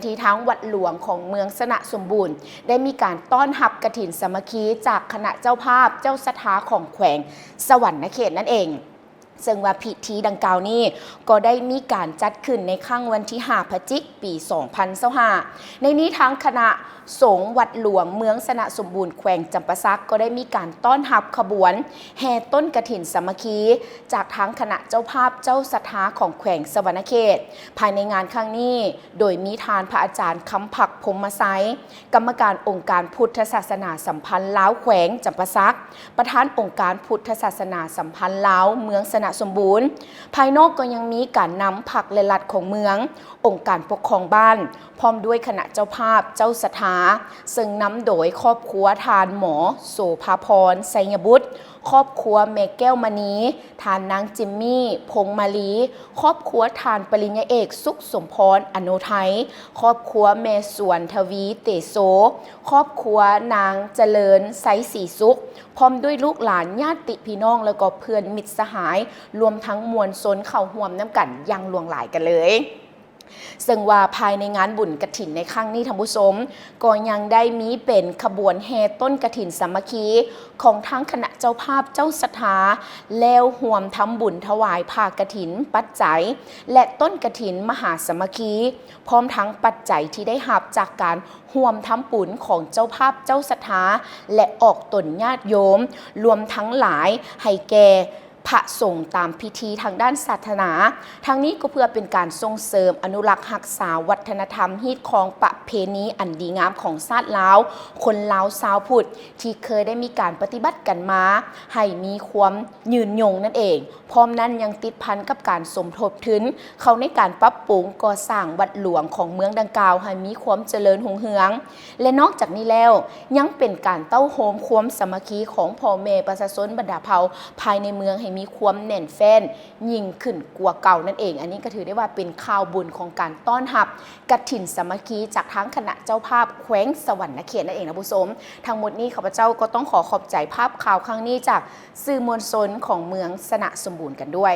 ที่ทั้งวัดหลวงของเมืองสนะสมบูรณ์ได้มีการต้อนรับกฐินสามัคคีจากคณะเจ้าภาพเจ้าสถาของแขวงสวรรณเขตนั่นเองซึ่งว่าพิธีดังกล่าวนี้ก็ได้มีการจัดขึ้นในครั้งวันที่5 พฤศจิกายน ปี 2025ในนี้ทั้งคณะสงฆ์วัดหลวงเมืองสนะสมบูรณ์แขวงจำปาสักก็ได้มีการต้อนรับขบวนแห่ต้นกฐินสามัคคีจากทั้งคณะเจ้าภาพเจ้าสถาของแขวงสวรรณเขตภายในงานครั้งนี้โดยมีทานพระอาจารย์คำผักพรหมไสยกรรมการองค์การพุทธศาสนาสัมพันธ์ลาวแขวงจำปาสักประธานองค์การพุทธศาสนาสัมพันธ์ลาวเมืองสนะสมบูรณ์ภายนอกก็ยังมีการนำผักและลัดของเมืององค์การปกครองบ้านพร้อมด้วยคณะเจ้าภาพเจ้าสถาซึ่งนำโดยครอบครัวทานหมอโสภาพรไสยบุตรครอบครัวเมแก้วมณีทานนางจิมมี่พงมาลีครอบครัวทานปริญญาเอกสุขสมพรอโนไทยครอบครัวเมสวนทวีเตโซครอบครัวนางเจริญไซสีสุขพร้อมด้วยลูกหลานญาติพี่น้องแล้วก็เพื่อนมิตรสหายรวมทั้งมวลชนเข้าร่วมน้ำกันยังหลวงหลายกันเลยซึ่งว่าภายในงานบุญกฐินในครั้งนี้ท่านผู้ชมก็ยังได้มีเป็นขบวนแห่ต้นกฐินสามัคคีของทั้งคณะเจ้าภาพเจ้าสถาแล้วห่วมทำบุญถวายผ้ากฐินปัจจัยและต้นกฐินมหาสามัคคีพร้อมทั้งปัจจัยที่ได้หับจากการห่วมทำบุญของเจ้าภาพเจ้าสถาและออกตนญาติโยมรวมทั้งหลายให้แก่พระสงฆ์ตามพิธีทางด้านศาสนาทั้งนี้ก็เพื่อเป็นการส่งเสริมอนุรักษ์รักษาวัฒนธรรมฮีตของประเพณีอันดีงามของชาติลาวคนลาวชาวพุทธที่เคยได้มีการปฏิบัติกันมาให้มีความยืนยงนั่นเองพร้อมนั้นยังติดพันกับการสมทบทุนเขาในการปรับปรุงก่อสร้างวัดหลวงของเมืองดังกล่าวให้มีความเจริญรุ่งเรืองและนอกจากนี้แล้วยังเป็นการเต้าโฮมความสามัคคีของพ่อแม่ประชาชนบรรดาเผ่าภายในเมืองให้มีความแน่นแฟ้นยิ่งขึ้นกว่าเก่านั่นเองอันนี้ก็ถือได้ว่าเป็นข่าวบุญของการต้อนรับกฐินสามัคคีจากทั้งคณะเจ้าภาพแขวงสวรรณเขตนั่นเองนะผู้ชมทั้งหมดนี้ข้าพเจ้าก็ต้องขอบใจภาพข่าวครั้งนี้จากสื่อมวลชนของเมืองสนะสมบูรณ์กันด้วย